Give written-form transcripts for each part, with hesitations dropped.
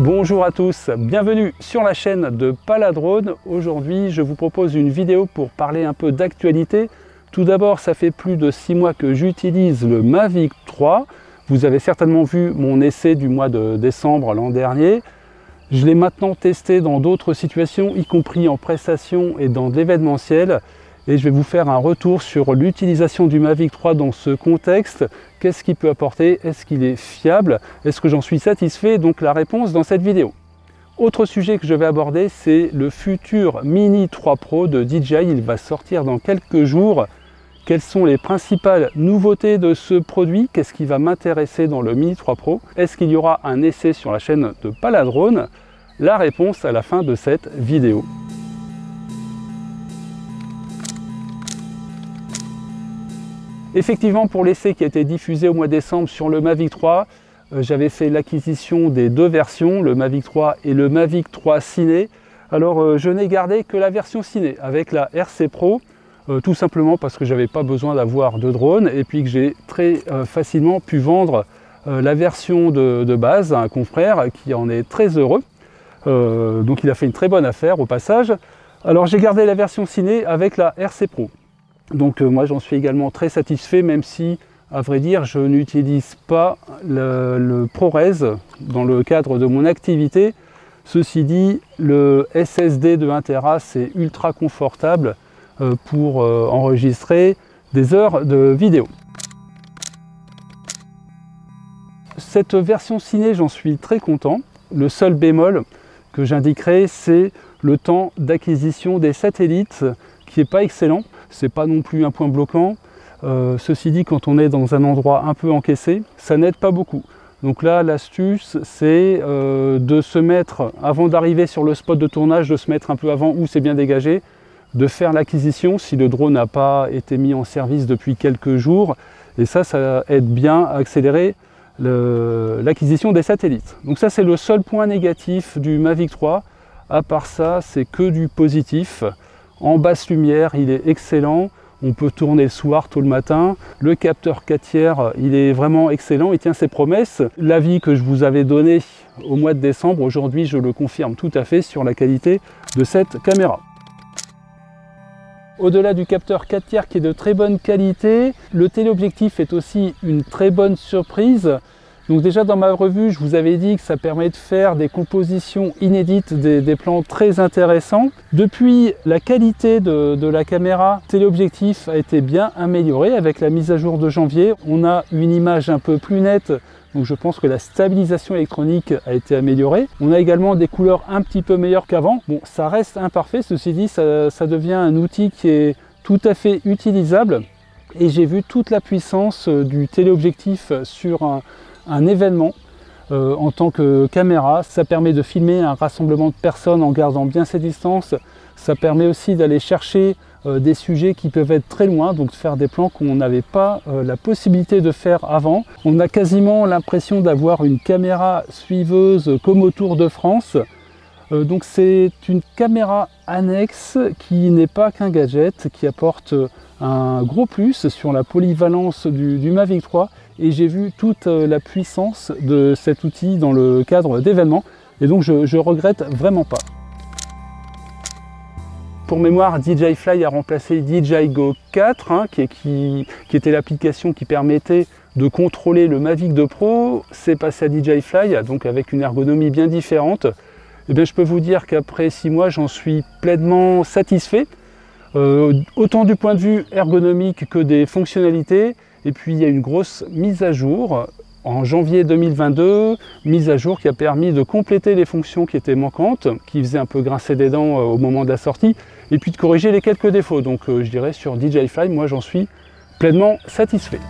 Bonjour à tous, bienvenue sur la chaîne de Paladrone. Aujourd'hui, je vous propose une vidéo pour parler un peu d'actualité. Tout d'abord, ça fait plus de 6 mois que j'utilise le Mavic 3. Vous avez certainement vu mon essai du mois de décembre l'an dernier. Je l'ai maintenant testé dans d'autres situations, y compris en prestation et dans de l'événementiel. Et je vais vous faire un retour sur l'utilisation du Mavic 3 dans ce contexte. Qu'est-ce qu'il peut apporter? Est-ce qu'il est fiable? Est-ce que j'en suis satisfait? Donc la réponse dans cette vidéo. Autre sujet que je vais aborder, c'est le futur Mini 3 Pro de DJI. Il va sortir dans quelques jours. Quelles sont les principales nouveautés de ce produit? Qu'est-ce qui va m'intéresser dans le Mini 3 Pro? Est-ce qu'il y aura un essai sur la chaîne de Paladrone? La réponse à la fin de cette vidéo. Effectivement, pour l'essai qui a été diffusé au mois de décembre sur le Mavic 3, j'avais fait l'acquisition des deux versions, le Mavic 3 et le Mavic 3 Ciné. Alors je n'ai gardé que la version Ciné avec la RC Pro, tout simplement parce que j'avais pas besoin d'avoir de drone et puis que j'ai très facilement pu vendre la version de base à un confrère qui en est très heureux. Donc il a fait une très bonne affaire au passage. Alors j'ai gardé la version Ciné avec la RC Pro. Donc moi j'en suis également très satisfait, même si à vrai dire je n'utilise pas le ProRes dans le cadre de mon activité. Ceci dit, le SSD de 1 Tera c'est ultra confortable pour enregistrer des heures de vidéo. Cette version Ciné, j'en suis très content. Le seul bémol que j'indiquerai, c'est le temps d'acquisition des satellites qui n'est pas excellent. C'est pas non plus un point bloquant. Ceci dit, quand on est dans un endroit un peu encaissé, ça n'aide pas beaucoup. Donc là, l'astuce, c'est de se mettre, avant d'arriver sur le spot de tournage, de se mettre un peu avant où c'est bien dégagé, de faire l'acquisition si le drone n'a pas été mis en service depuis quelques jours. Et ça aide bien à accélérer l'acquisition des satellites. Donc ça, c'est le seul point négatif du Mavic 3. À part ça, c'est que du positif. En basse lumière, il est excellent. On peut tourner le soir, tôt le matin. Le capteur 4/3, il est vraiment excellent. Il tient ses promesses. L'avis que je vous avais donné au mois de décembre, aujourd'hui, je le confirme tout à fait sur la qualité de cette caméra. Au-delà du capteur 4/3 qui est de très bonne qualité, le téléobjectif est aussi une très bonne surprise. Donc déjà dans ma revue, je vous avais dit que ça permet de faire des compositions inédites, des plans très intéressants. Depuis, la qualité de la caméra téléobjectif a été bien améliorée avec la mise à jour de janvier. On a une image un peu plus nette, donc je pense que la stabilisation électronique a été améliorée. On a également des couleurs un petit peu meilleures qu'avant. Bon, ça reste imparfait, ceci dit, ça devient un outil qui est tout à fait utilisable. Et j'ai vu toute la puissance du téléobjectif sur un événement en tant que caméra. Ça permet de filmer un rassemblement de personnes en gardant bien ses distances. Ça permet aussi d'aller chercher des sujets qui peuvent être très loin, donc de faire des plans qu'on n'avait pas la possibilité de faire avant. On a quasiment l'impression d'avoir une caméra suiveuse comme au Tour de France. Donc c'est une caméra annexe qui n'est pas qu'un gadget, qui apporte un gros plus sur la polyvalence du Mavic 3. Et j'ai vu toute la puissance de cet outil dans le cadre d'événements. Et donc je regrette vraiment pas. Pour mémoire, DJI Fly a remplacé DJI Go 4, qui était l'application qui permettait de contrôler le Mavic 2 Pro. C'est passé à DJI Fly, donc avec une ergonomie bien différente. Et bien, je peux vous dire qu'après 6 mois, j'en suis pleinement satisfait. Autant du point de vue ergonomique que des fonctionnalités. Et puis il y a une grosse mise à jour en janvier 2022, mise à jour qui a permis de compléter les fonctions qui étaient manquantes, qui faisaient un peu grincer des dents au moment de la sortie, et puis de corriger les quelques défauts. Donc je dirais sur DJI Fly, moi j'en suis pleinement satisfait.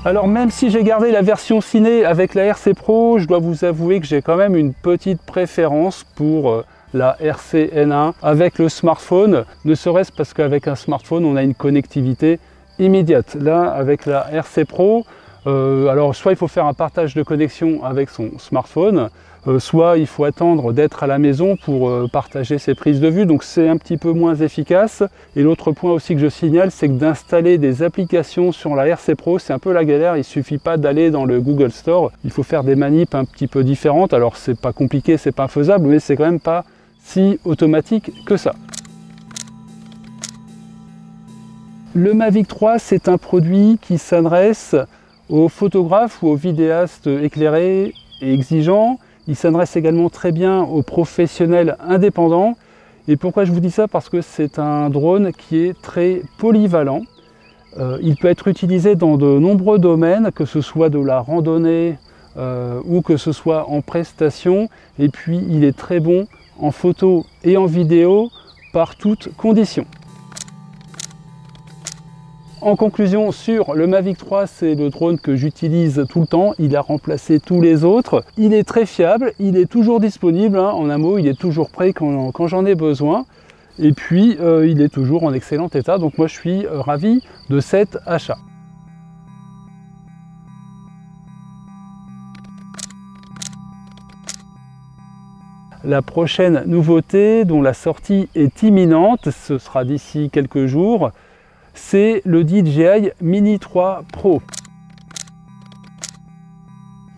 Alors même si j'ai gardé la version Ciné avec la RC Pro, je dois vous avouer que j'ai quand même une petite préférence pour la RC N1 avec le smartphone, ne serait-ce parce qu'avec un smartphone on a une connectivité immédiate. Là avec la RC Pro, alors soit il faut faire un partage de connexion avec son smartphone, soit il faut attendre d'être à la maison pour partager ses prises de vue, donc c'est un petit peu moins efficace. Et l'autre point aussi que je signale, c'est que d'installer des applications sur la RC Pro, c'est un peu la galère. Il suffit pas d'aller dans le Google Store, il faut faire des manips un petit peu différentes. Alors c'est pas compliqué, c'est pas faisable, mais c'est quand même pas si automatique que ça. Le Mavic 3, c'est un produit qui s'adresse aux photographes ou aux vidéastes éclairés et exigeants. Il s'adresse également très bien aux professionnels indépendants. Et pourquoi je vous dis ça? Parce que c'est un drone qui est très polyvalent. Il peut être utilisé dans de nombreux domaines, que ce soit de la randonnée ou que ce soit en prestation. Et puis il est très bon en photo et en vidéo par toutes conditions. En conclusion, sur le Mavic 3, c'est le drone que j'utilise tout le temps. Il a remplacé tous les autres. Il est très fiable, il est toujours disponible. En un mot, il est toujours prêt quand j'en ai besoin. Et puis, il est toujours en excellent état. Donc moi, je suis ravi de cet achat. La prochaine nouveauté, dont la sortie est imminente, ce sera d'ici quelques jours, c'est le DJI Mini 3 Pro.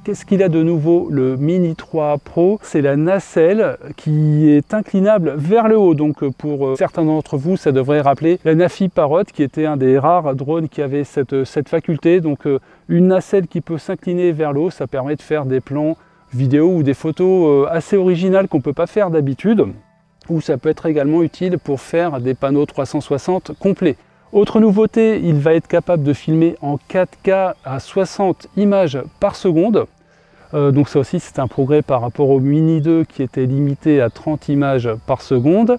Qu'est-ce qu'il a de nouveau, le Mini 3 Pro? C'est la nacelle qui est inclinable vers le haut. Donc pour certains d'entre vous, ça devrait rappeler la Nafi Parrot, qui était un des rares drones qui avait cette faculté. Donc une nacelle qui peut s'incliner vers le haut, ça permet de faire des plans vidéo ou des photos assez originales qu'on ne peut pas faire d'habitude. Ou ça peut être également utile pour faire des panneaux 360 complets. Autre nouveauté, il va être capable de filmer en 4K à 60 images par seconde. Donc ça aussi c'est un progrès par rapport au Mini 2 qui était limité à 30 images par seconde.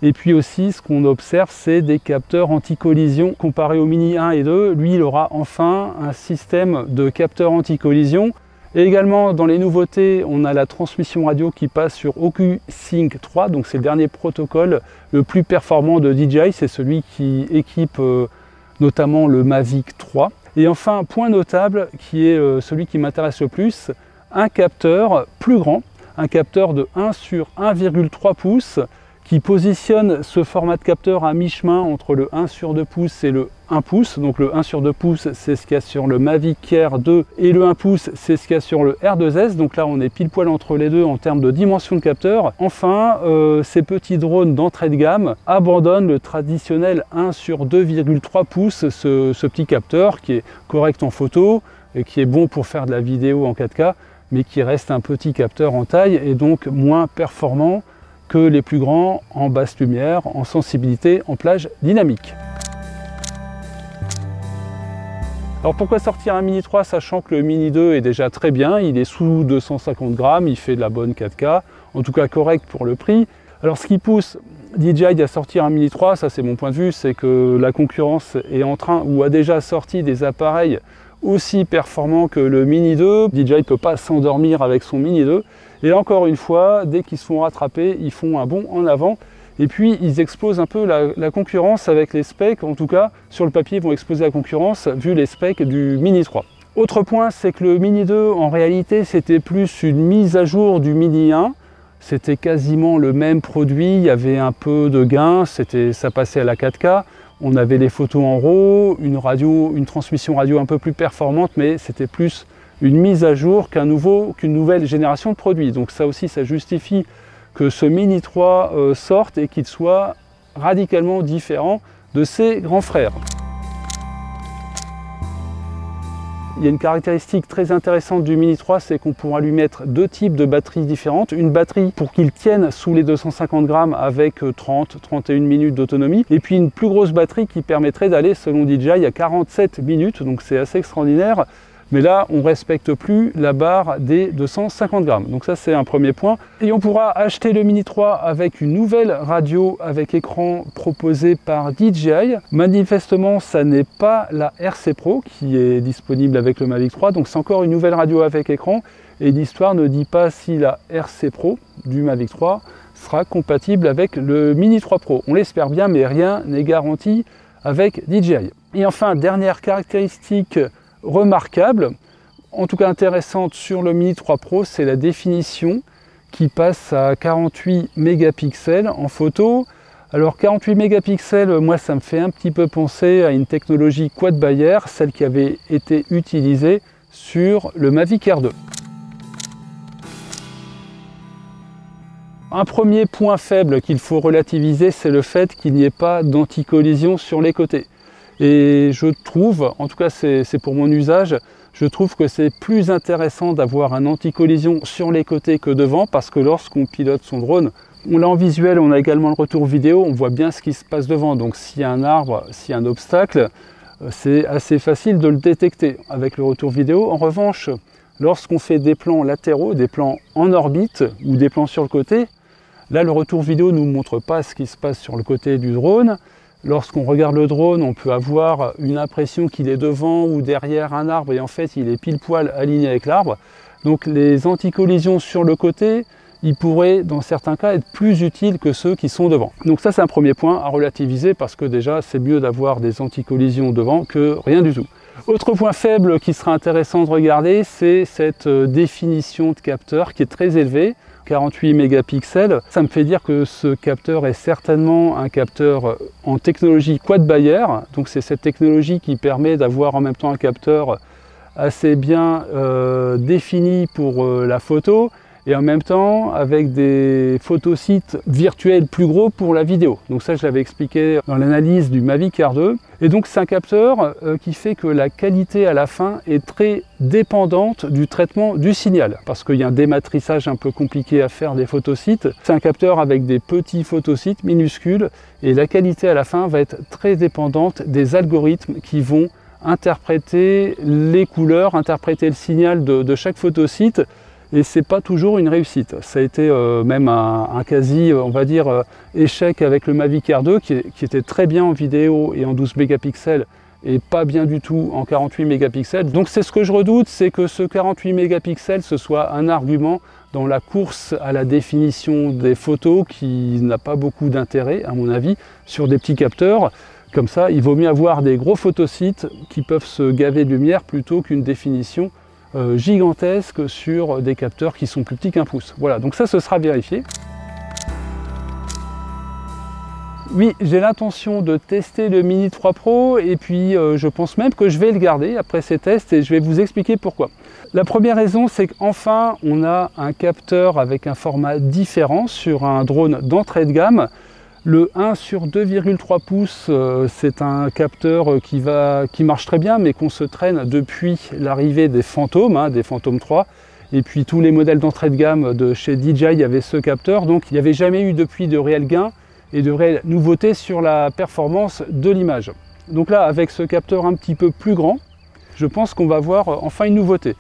Et puis aussi ce qu'on observe, c'est des capteurs anti-collision. Comparé au Mini 1 et 2, lui il aura enfin un système de capteurs anti-collision. Et également dans les nouveautés, on a la transmission radio qui passe sur OcuSync 3, donc c'est le dernier protocole le plus performant de DJI, c'est celui qui équipe notamment le Mavic 3. Et enfin, point notable, qui est celui qui m'intéresse le plus, un capteur plus grand, un capteur de 1 sur 1,3 pouces, qui positionne ce format de capteur à mi-chemin entre le 1 sur 2 pouces et le 1 pouce. Donc le 1 sur 2 pouces, c'est ce qu'il y a sur le Mavic Air 2 et le 1 pouce, c'est ce qu'il y a sur le R2S. Donc là, on est pile poil entre les deux en termes de dimension de capteur. Enfin, ces petits drones d'entrée de gamme abandonnent le traditionnel 1 sur 2,3 pouces, ce petit capteur qui est correct en photo et qui est bon pour faire de la vidéo en 4K, mais qui reste un petit capteur en taille et donc moins performant que les plus grands en basse lumière, en sensibilité, en plage dynamique. Alors pourquoi sortir un Mini 3 sachant que le Mini 2 est déjà très bien, il est sous 250 grammes, il fait de la bonne 4K, en tout cas correct pour le prix. Alors ce qui pousse DJI à sortir un Mini 3, ça c'est mon point de vue, c'est que la concurrence est en train ou a déjà sorti des appareils aussi performants que le Mini 2. DJI ne peut pas s'endormir avec son Mini 2. Et là encore une fois, dès qu'ils se font rattraper, ils font un bond en avant. Et puis ils explosent un peu la concurrence avec les specs. En tout cas, sur le papier, ils vont exploser la concurrence vu les specs du Mini 3. Autre point, c'est que le Mini 2, en réalité, c'était plus une mise à jour du Mini 1. C'était quasiment le même produit, il y avait un peu de gain, ça passait à la 4K. On avait les photos en RAW, une transmission radio un peu plus performante, mais c'était plus une mise à jour qu'une nouvelle génération de produits. Donc ça aussi, ça justifie que ce Mini 3 sorte et qu'il soit radicalement différent de ses grands frères. Il y a une caractéristique très intéressante du Mini 3, c'est qu'on pourra lui mettre deux types de batteries différentes. Une batterie pour qu'il tienne sous les 250 grammes avec 30-31 minutes d'autonomie. Et puis une plus grosse batterie qui permettrait d'aller, selon DJI, à 47 minutes. Donc c'est assez extraordinaire. Mais là, on ne respecte plus la barre des 250 grammes. Donc ça, c'est un premier point. Et on pourra acheter le Mini 3 avec une nouvelle radio avec écran proposée par DJI. Manifestement, ça n'est pas la RC Pro qui est disponible avec le Mavic 3. Donc c'est encore une nouvelle radio avec écran. Et l'histoire ne dit pas si la RC Pro du Mavic 3 sera compatible avec le Mini 3 Pro. On l'espère bien, mais rien n'est garanti avec DJI. Et enfin, dernière caractéristique remarquable, en tout cas intéressante sur le Mini 3 Pro, c'est la définition qui passe à 48 mégapixels en photo. Alors 48 mégapixels, moi ça me fait un petit peu penser à une technologie quad Bayer, celle qui avait été utilisée sur le Mavic Air 2. Un premier point faible qu'il faut relativiser, c'est le fait qu'il n'y ait pas d'anti-collision sur les côtés. Et je trouve, en tout cas c'est pour mon usage, je trouve que c'est plus intéressant d'avoir un anti-collision sur les côtés que devant, parce que lorsqu'on pilote son drone, on l'a en visuel, on a également le retour vidéo, on voit bien ce qui se passe devant. Donc s'il y a un arbre, s'il y a un obstacle, c'est assez facile de le détecter avec le retour vidéo. En revanche, lorsqu'on fait des plans latéraux, des plans en orbite ou des plans sur le côté, là le retour vidéo ne nous montre pas ce qui se passe sur le côté du drone. Lorsqu'on regarde le drone, on peut avoir une impression qu'il est devant ou derrière un arbre et en fait il est pile poil aligné avec l'arbre. Donc les anti-collisions sur le côté, ils pourraient dans certains cas être plus utiles que ceux qui sont devant. Donc ça c'est un premier point à relativiser parce que déjà c'est mieux d'avoir des anti-collisions devant que rien du tout. Autre point faible qui sera intéressant de regarder, c'est cette définition de capteur qui est très élevée, 48 mégapixels. Ça me fait dire que ce capteur est certainement un capteur en technologie quad Bayer. Donc c'est cette technologie qui permet d'avoir en même temps un capteur assez bien défini pour la photo et en même temps avec des photosites virtuels plus gros pour la vidéo. Donc ça je l'avais expliqué dans l'analyse du Mavic Air 2. Et donc c'est un capteur qui fait que la qualité à la fin est très dépendante du traitement du signal, parce qu'il y a un dématrissage un peu compliqué à faire des photosites. C'est un capteur avec des petits photosites minuscules et la qualité à la fin va être très dépendante des algorithmes qui vont interpréter les couleurs, interpréter le signal de chaque photosite. Et c'est pas toujours une réussite. Ça a été même un quasi, on va dire, échec avec le Mavic Air 2 qui était très bien en vidéo et en 12 mégapixels et pas bien du tout en 48 mégapixels. Donc c'est ce que je redoute, c'est que ce 48 mégapixels ce soit un argument dans la course à la définition des photos qui n'a pas beaucoup d'intérêt à mon avis sur des petits capteurs. Comme ça, il vaut mieux avoir des gros photosites qui peuvent se gaver de lumière plutôt qu'une définition gigantesque sur des capteurs qui sont plus petits qu'un pouce. Voilà, donc ça, ce sera vérifié. Oui, j'ai l'intention de tester le Mini 3 Pro et puis je pense même que je vais le garder après ces tests et je vais vous expliquer pourquoi. La première raison, c'est qu'enfin, on a un capteur avec un format différent sur un drone d'entrée de gamme. Le 1 sur 2,3 pouces, c'est un capteur qui marche très bien, mais qu'on se traîne depuis l'arrivée des Phantom, des Phantom 3. Et puis tous les modèles d'entrée de gamme de chez DJI avaient ce capteur, donc il n'y avait jamais eu depuis de réel gain et de réelle nouveauté sur la performance de l'image. Donc là, avec ce capteur un petit peu plus grand, je pense qu'on va voir enfin une nouveauté.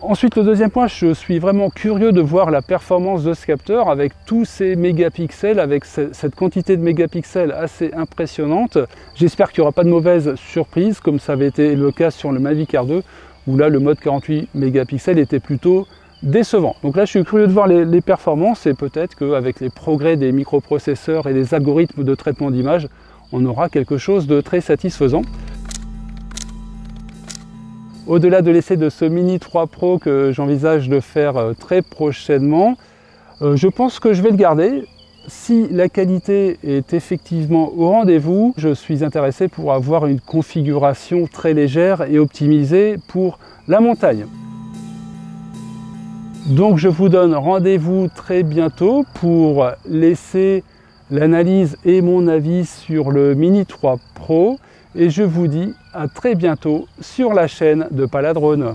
Ensuite, le deuxième point, je suis vraiment curieux de voir la performance de ce capteur avec tous ces mégapixels, avec cette quantité de mégapixels assez impressionnante. J'espère qu'il n'y aura pas de mauvaise surprise, comme ça avait été le cas sur le Mavic Air 2, où là, le mode 48 mégapixels était plutôt décevant. Donc là, je suis curieux de voir les performances et peut-être qu'avec les progrès des microprocesseurs et des algorithmes de traitement d'image, on aura quelque chose de très satisfaisant. Au-delà de l'essai de ce Mini 3 Pro que j'envisage de faire très prochainement, je pense que je vais le garder. Si la qualité est effectivement au rendez-vous, je suis intéressé pour avoir une configuration très légère et optimisée pour la montagne. Donc je vous donne rendez-vous très bientôt pour laisser l'analyse et mon avis sur le Mini 3 Pro. Et je vous dis à très bientôt sur la chaîne de Paladrone.